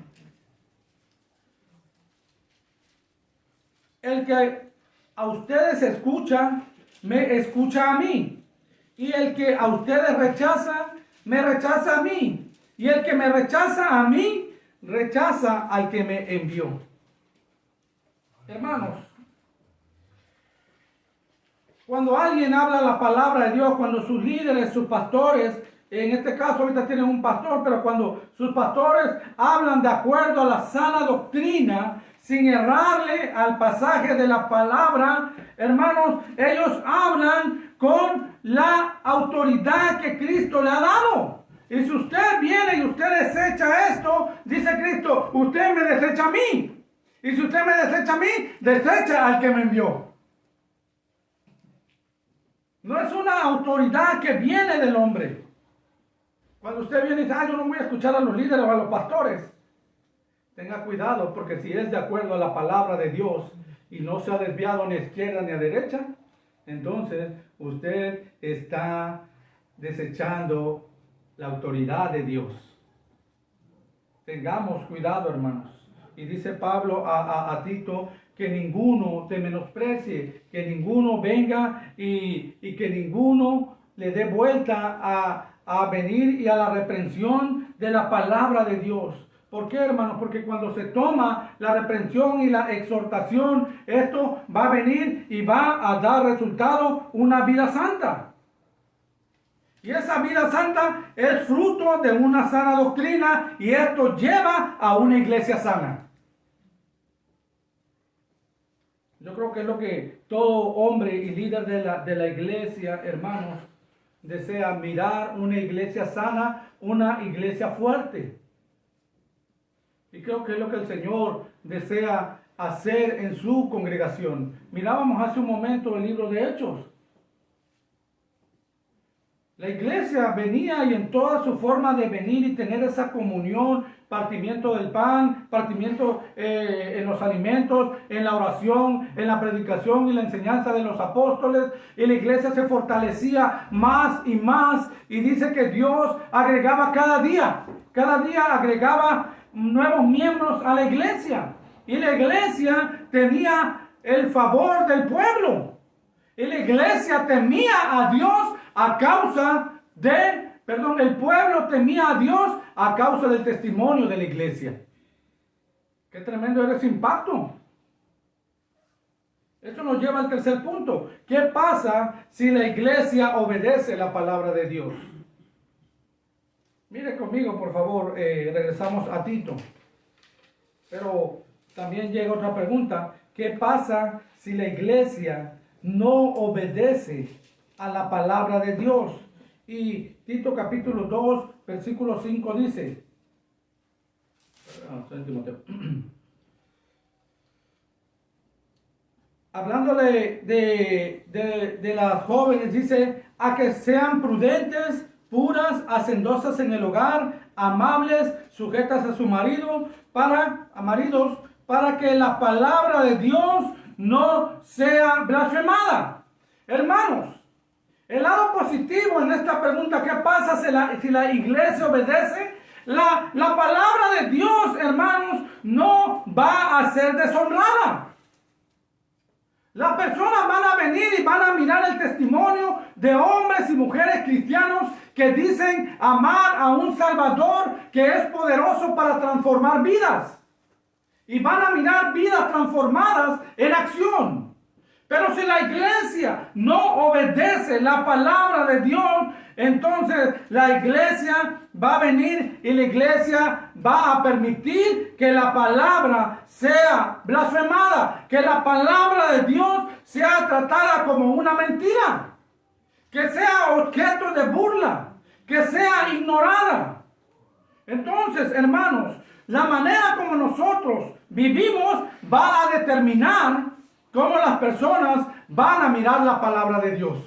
El que a ustedes escucha, me escucha a mí. Y el que a ustedes rechaza, me rechaza a mí. Y el que me rechaza a mí, rechaza al que me envió. Hermanos, cuando alguien habla la palabra de Dios, cuando sus líderes, sus pastores, en este caso ahorita tienen un pastor, pero cuando sus pastores hablan de acuerdo a la sana doctrina, sin errarle al pasaje de la palabra, hermanos, ellos hablan con la autoridad que Cristo le ha dado. Y si usted viene y usted desecha esto, dice Cristo, usted me desecha a mí. Y si usted me desecha a mí, desecha al que me envió. No es una autoridad que viene del hombre. Cuando usted viene y dice, yo no voy a escuchar a los líderes o a los pastores. Tenga cuidado, porque si es de acuerdo a la palabra de Dios y no se ha desviado ni a izquierda ni a derecha, entonces usted está desechando la autoridad de Dios. Tengamos cuidado, hermanos. Y dice Pablo a Tito que ninguno te menosprecie, que ninguno venga y que ninguno le dé vuelta a venir y a la reprensión de la palabra de Dios. ¿Por qué, hermanos? Porque cuando se toma la reprensión y la exhortación, esto va a venir y va a dar resultado una vida santa. Y esa vida santa es fruto de una sana doctrina y esto lleva a una iglesia sana. Yo creo que es lo que todo hombre y líder de la iglesia, hermanos, desea: mirar una iglesia sana, una iglesia fuerte. Y creo que es lo que el Señor desea hacer en su congregación. Mirábamos hace un momento el libro de Hechos. La iglesia venía y en toda su forma de venir y tener esa comunión, partimiento del pan, partimiento en los alimentos, en la oración, en la predicación y la enseñanza de los apóstoles. Y la iglesia se fortalecía más y más. Y dice que Dios agregaba cada día agregaba nuevos miembros a la iglesia. Y la iglesia tenía el favor del pueblo. Y la iglesia temía a Dios a causa el pueblo temía a Dios a causa del testimonio de la iglesia. Qué tremendo era ese impacto. Esto nos lleva al tercer punto. ¿Qué pasa si la iglesia obedece la palabra de Dios? Mire conmigo, por favor, regresamos a Tito. Pero también llega otra pregunta. ¿Qué pasa si la iglesia no obedece a la palabra de Dios? Y Tito capítulo 2, versículo 5 dice, hablándole de las jóvenes, dice: a que sean prudentes, puras, hacendosas en el hogar, amables, sujetas a su marido, maridos, para que la palabra de Dios no sea blasfemada. Hermanos, el lado positivo en esta pregunta: ¿qué pasa si la iglesia obedece? La palabra de Dios, hermanos, no va a ser deshonrada. Las personas van a venir y van a mirar el testimonio de hombres y mujeres cristianos que dicen amar a un Salvador que es poderoso para transformar vidas. Y van a mirar vidas transformadas en acción. Pero si la iglesia no obedece la palabra de Dios, entonces la iglesia va a venir y la iglesia va a permitir que la palabra sea blasfemada, que la palabra de Dios sea tratada como una mentira, que sea objeto de burla, que sea ignorada. Entonces, hermanos, la manera como nosotros vivimos va a determinar cómo las personas van a mirar la palabra de Dios.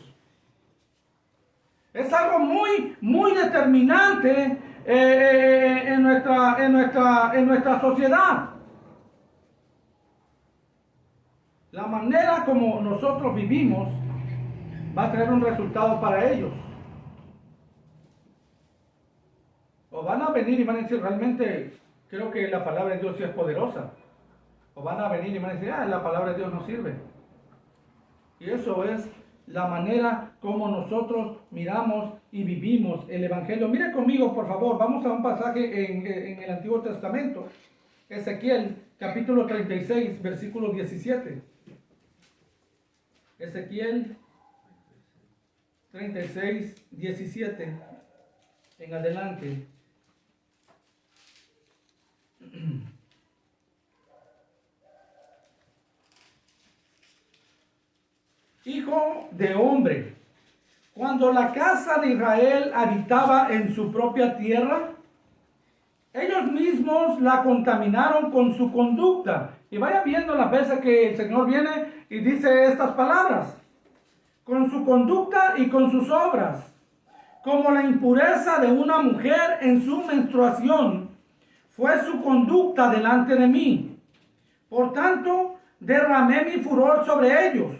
Es algo muy, muy determinante en nuestra sociedad. La manera como nosotros vivimos va a tener un resultado para ellos. O van a venir y van a decir: realmente creo que la palabra de Dios sí es poderosa. O van a venir y van a decir: la palabra de Dios no sirve. Y eso es la manera como nosotros miramos y vivimos el Evangelio. Mire conmigo, por favor, vamos a un pasaje en el Antiguo Testamento. Ezequiel, capítulo 36, versículo 17. Ezequiel 36, 17. En adelante. Hijo de hombre, cuando la casa de Israel habitaba en su propia tierra, ellos mismos la contaminaron con su conducta. Y vaya viendo las veces que el Señor viene y dice estas palabras: con su conducta y con sus obras, como la impureza de una mujer en su menstruación, fue su conducta delante de mí. Por tanto, derramé mi furor sobre ellos,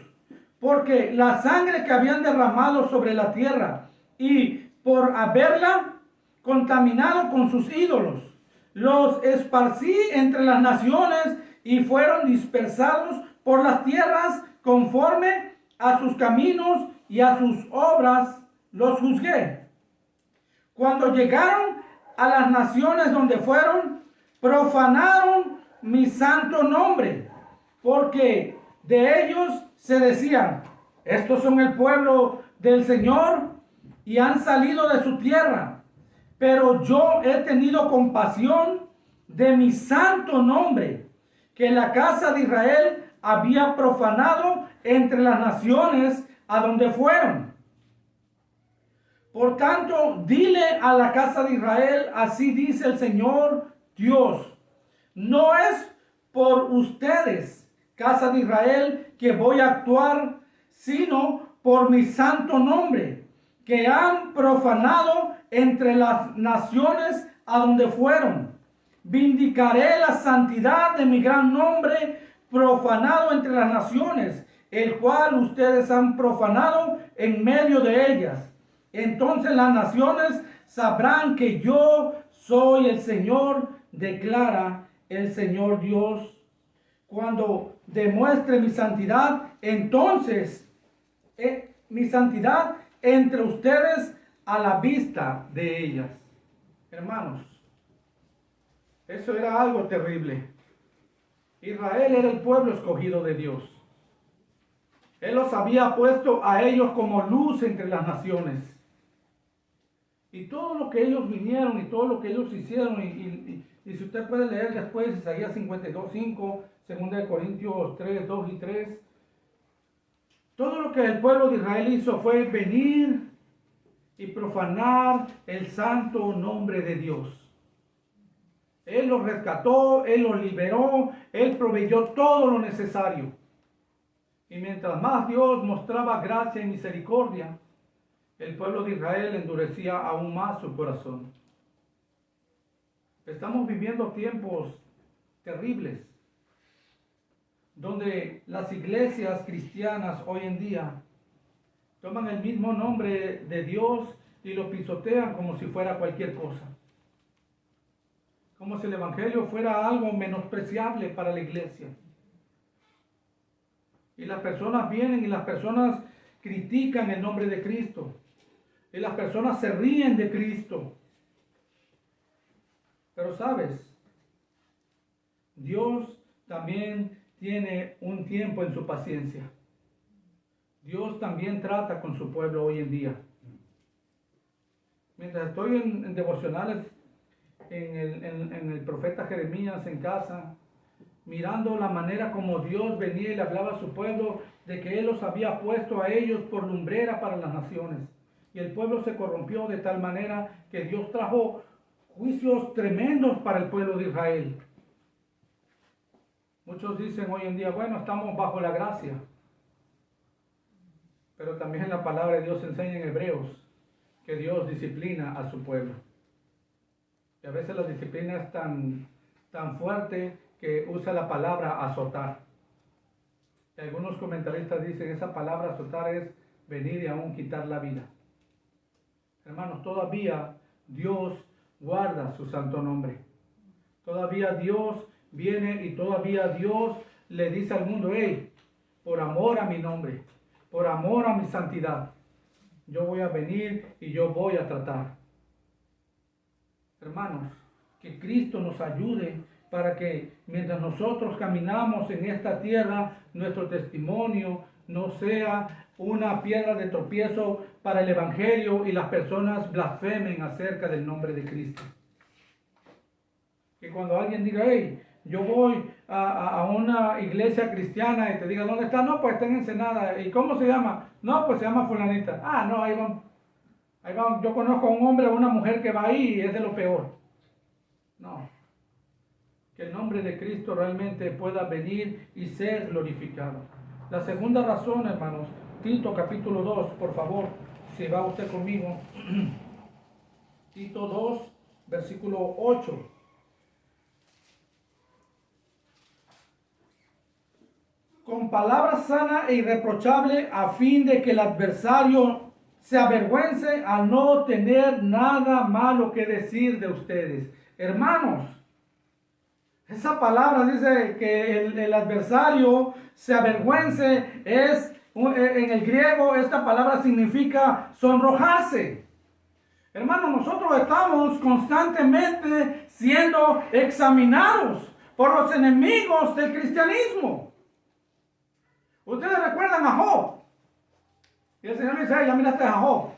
porque la sangre que habían derramado sobre la tierra y por haberla contaminado con sus ídolos, los esparcí entre las naciones y fueron dispersados por las tierras conforme a sus caminos y a sus obras los juzgué. Cuando llegaron a las naciones donde fueron, profanaron mi santo nombre, porque de ellos se decían, estos son el pueblo del Señor y han salido de su tierra. Pero yo he tenido compasión de mi santo nombre, que la casa de Israel había profanado entre las naciones a donde fueron. Por tanto, dile a la casa de Israel, así dice el Señor Dios, no es por ustedes, casa de Israel, que voy a actuar, sino por mi santo nombre, que han profanado entre las naciones a donde fueron. Vindicaré la santidad de mi gran nombre, profanado entre las naciones, el cual ustedes han profanado en medio de ellas. Entonces las naciones sabrán que yo soy el Señor, declara el Señor Dios. Cuando demuestre mi santidad, entonces mi santidad entre ustedes a la vista de ellas. Hermanos, eso era algo terrible. Israel era el pueblo escogido de Dios. Él los había puesto a ellos como luz entre las naciones. Y todo lo que ellos vinieron y todo lo que ellos hicieron, y si usted puede leer después Isaías 52:5, 2 Corintios 3:2 y 3, todo lo que el pueblo de Israel hizo fue venir y profanar el santo nombre de Dios. Él los rescató, Él los liberó, Él proveyó todo lo necesario. Y mientras más Dios mostraba gracia y misericordia, el pueblo de Israel endurecía aún más su corazón. Estamos viviendo tiempos terribles, donde las iglesias cristianas hoy en día toman el mismo nombre de Dios y lo pisotean como si fuera cualquier cosa. Como si el evangelio fuera algo menospreciable para la iglesia. Y las personas vienen y las personas critican el nombre de Cristo. Y las personas se ríen de Cristo. Pero sabes, Dios también tiene un tiempo en su paciencia. Dios también trata con su pueblo hoy en día. Mientras estoy en devocionales en el profeta Jeremías en casa, mirando la manera como Dios venía y le hablaba a su pueblo de que Él los había puesto a ellos por lumbrera para las naciones. Y el pueblo se corrompió de tal manera que Dios trajo juicios tremendos para el pueblo de Israel. Muchos dicen hoy en día, bueno, estamos bajo la gracia. Pero también la palabra de Dios enseña en Hebreos que Dios disciplina a su pueblo. Y a veces la disciplina es tan fuerte que usa la palabra azotar. Y algunos comentaristas dicen esa palabra azotar es venir y aún quitar la vida. Hermanos, todavía Dios guarda su santo nombre. Todavía Dios viene y todavía Dios le dice al mundo, hey, por amor a mi nombre, por amor a mi santidad, yo voy a venir y yo voy a tratar. Hermanos, que Cristo nos ayude para que mientras nosotros caminamos en esta tierra, nuestro testimonio no sea una piedra de tropiezo para el evangelio y las personas blasfemen acerca del nombre de Cristo. Que cuando alguien diga, hey, yo voy a una iglesia cristiana y te diga, ¿dónde está? No, pues está en Ensenada. ¿Y cómo se llama? No, pues se llama fulanita. Ah, no, ahí van. Yo conozco a un hombre o una mujer que va ahí y es de lo peor. No. Que el nombre de Cristo realmente pueda venir y ser glorificado. La segunda razón, hermanos, Tito capítulo 2, por favor, si va usted conmigo. Tito 2, versículo 8. Con palabra sana e irreprochable, a fin de que el adversario se avergüence al no tener nada malo que decir de ustedes. Hermanos, Esa palabra dice que el adversario se avergüence, en el griego esta palabra significa sonrojarse. Hermanos, nosotros estamos constantemente siendo examinados por los enemigos del cristianismo. Ustedes recuerdan a Job. Y el Señor le dice, ya miraste a Job.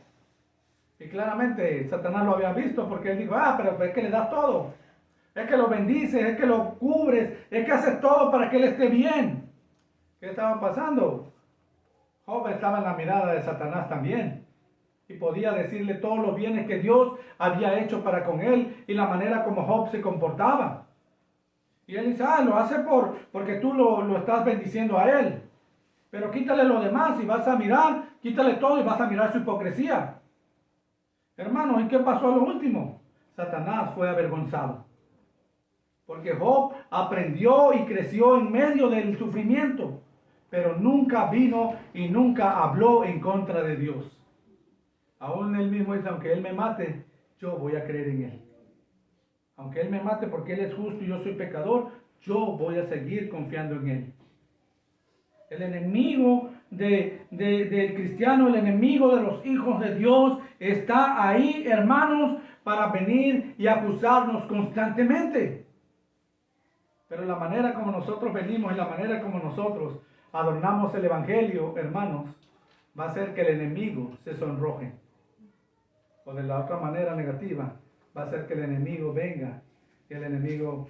Y claramente Satanás lo había visto porque él dijo, pero es que le das todo. Es que lo bendices, es que lo cubres, es que haces todo para que él esté bien. ¿Qué estaba pasando? Job estaba en la mirada de Satanás también. Y podía decirle todos los bienes que Dios había hecho para con él y la manera como Job se comportaba. Y él dice, lo hace porque tú lo estás bendiciendo a él. Pero quítale lo demás y vas a mirar, quítale todo y vas a mirar su hipocresía. Hermanos, ¿y qué pasó a lo último? Satanás fue avergonzado. Porque Job aprendió y creció en medio del sufrimiento, pero nunca vino y nunca habló en contra de Dios. Aún él mismo dice, aunque él me mate, yo voy a creer en él. Aunque él me mate porque él es justo y yo soy pecador, yo voy a seguir confiando en él. El enemigo del cristiano, el enemigo de los hijos de Dios, está ahí, hermanos, para venir y acusarnos constantemente. Pero la manera como nosotros venimos y la manera como nosotros adornamos el evangelio, hermanos, va a hacer que el enemigo se sonroje. O de la otra manera negativa, va a hacer que el enemigo venga y el enemigo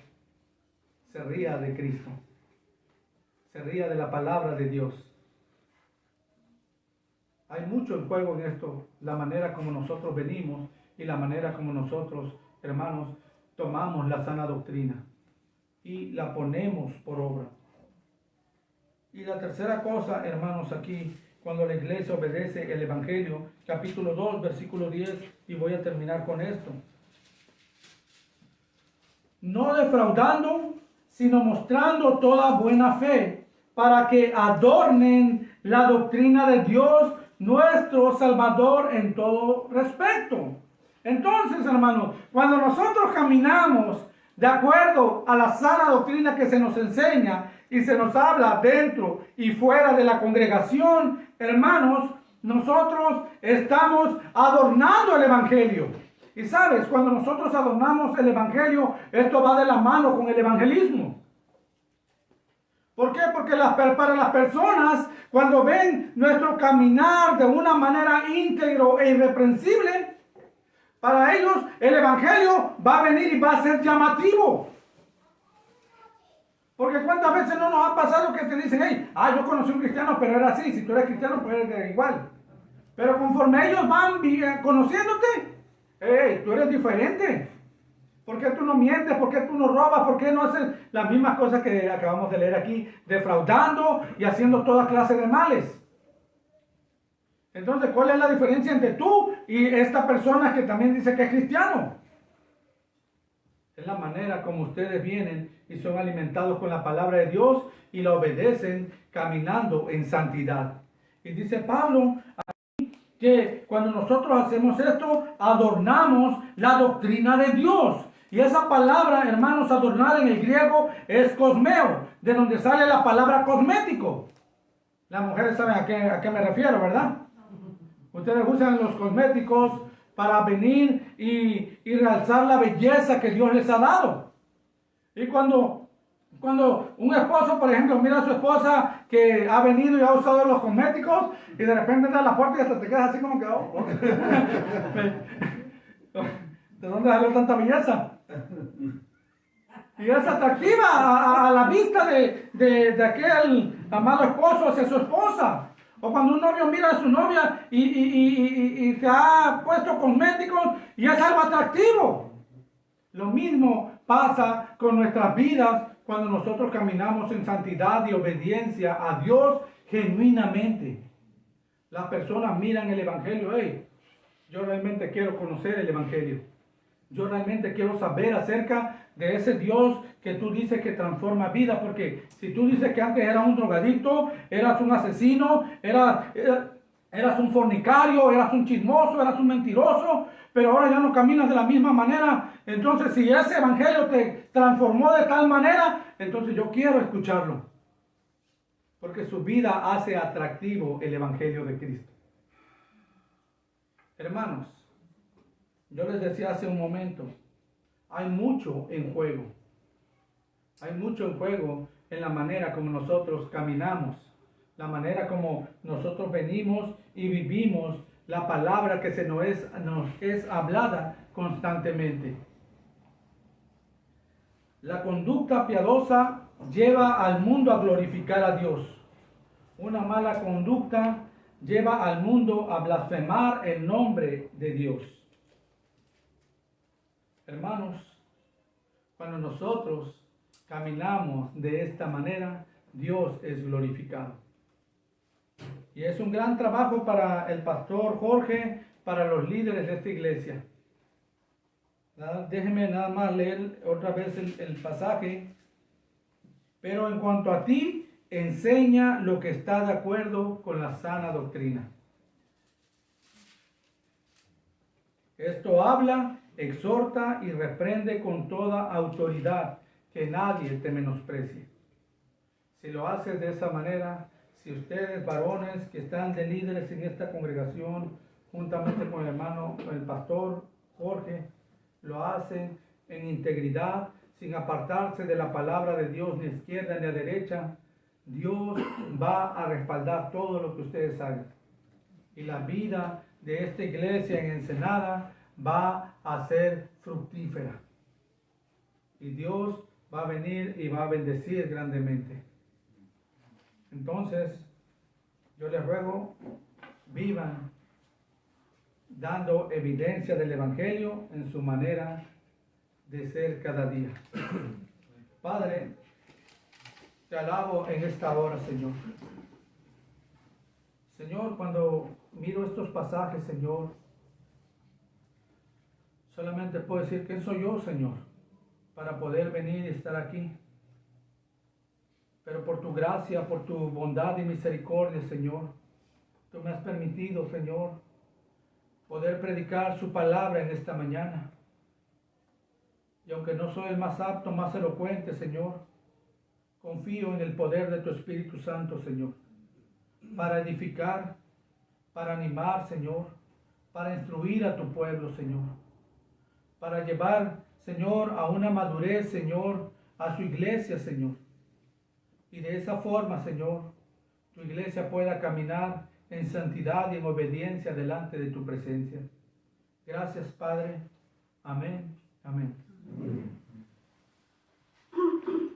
se ría de Cristo. Se ría de la palabra de Dios. Hay mucho en juego en esto, la manera como nosotros venimos y la manera como nosotros, hermanos, tomamos la sana doctrina y la ponemos por obra. Y la tercera cosa, hermanos, aquí, cuando la iglesia obedece el evangelio, capítulo 2, versículo 10, y voy a terminar con esto. No defraudando, sino mostrando toda buena fe, para que adornen la doctrina de Dios, nuestro Salvador, en todo respecto. Entonces, hermanos, cuando nosotros caminamos de acuerdo a la sana doctrina que se nos enseña y se nos habla dentro y fuera de la congregación, hermanos, nosotros estamos adornando el evangelio. Y sabes, cuando nosotros adornamos el evangelio, esto va de la mano con el evangelismo. ¿Por qué? Porque para las personas, cuando ven nuestro caminar de una manera íntegro e irreprensible, para ellos el evangelio va a venir y va a ser llamativo. Porque cuántas veces no nos ha pasado que te dicen, yo conocí un cristiano, pero era así. Si tú eres cristiano, pues eres igual. Pero conforme ellos van conociéndote, tú eres diferente. ¿Por qué tú no mientes? ¿Por qué tú no robas? ¿Por qué no haces las mismas cosas que acabamos de leer aquí? Defraudando y haciendo toda clase de males. Entonces, ¿cuál es la diferencia entre tú y esta persona que también dice que es cristiano? Es la manera como ustedes vienen y son alimentados con la palabra de Dios y la obedecen caminando en santidad. Y dice Pablo que cuando nosotros hacemos esto, adornamos la doctrina de Dios. Y esa palabra, hermanos, adornar en el griego es cosmeo, de donde sale la palabra cosmético. Las mujeres saben a qué me refiero, ¿verdad? Ustedes usan los cosméticos para venir y realzar la belleza que Dios les ha dado. Y cuando un esposo, por ejemplo, mira a su esposa que ha venido y ha usado los cosméticos y de repente entra a la puerta y hasta te quedas así como que... ¿De dónde salió tanta belleza? Y es atractiva a la vista de aquel amado esposo hacia su esposa. O cuando un novio mira a su novia y se ha puesto cosméticos y es algo atractivo. Lo mismo pasa con nuestras vidas cuando nosotros caminamos en santidad y obediencia a Dios genuinamente. Las personas miran el evangelio. Yo realmente quiero conocer el evangelio. Yo realmente quiero saber acerca de ese Dios que tú dices que transforma vidas, porque si tú dices que antes eras un drogadicto, eras un asesino, Eras un fornicario, eras un chismoso, eras un mentiroso, pero ahora ya no caminas de la misma manera. Entonces, si ese evangelio te transformó de tal manera, entonces yo quiero escucharlo. Porque su vida hace atractivo el evangelio de Cristo. Hermanos, yo les decía hace un momento, hay mucho en juego. Hay mucho en juego en la manera como nosotros caminamos, la manera como nosotros venimos y vivimos la palabra que nos es hablada constantemente. La conducta piadosa lleva al mundo a glorificar a Dios. Una mala conducta lleva al mundo a blasfemar el nombre de Dios. Hermanos, cuando nosotros caminamos de esta manera, Dios es glorificado. Y es un gran trabajo para el pastor Jorge, para los líderes de esta iglesia. Déjenme nada más leer otra vez el pasaje. Pero en cuanto a ti, enseña lo que está de acuerdo con la sana doctrina. Esto habla, exhorta y reprende con toda autoridad, que nadie te menosprecie. Si lo haces de esa manera, si ustedes varones que están de líderes en esta congregación, juntamente con el hermano, con el pastor Jorge, lo hacen en integridad, sin apartarse de la palabra de Dios ni a izquierda ni a derecha, Dios va a respaldar todo lo que ustedes hagan. Y la vida de esta iglesia en Ensenada va a ser fructífera. Y Dios va a venir y va a bendecir grandemente. Entonces, yo les ruego, vivan dando evidencia del Evangelio en su manera de ser cada día. Padre, te alabo en esta hora, Señor. Señor, cuando miro estos pasajes, Señor, solamente puedo decir, ¿quién soy yo, Señor, para poder venir y estar aquí? Pero por tu gracia, por tu bondad y misericordia, Señor, tú me has permitido, Señor, poder predicar su palabra en esta mañana. Y aunque no soy el más apto, más elocuente, Señor, confío en el poder de tu Espíritu Santo, Señor, para edificar, para animar, Señor, para instruir a tu pueblo, Señor, para llevar, Señor, a una madurez, Señor, a su iglesia, Señor. Y de esa forma, Señor, tu iglesia pueda caminar en santidad y en obediencia delante de tu presencia. Gracias, Padre. Amén. Amén.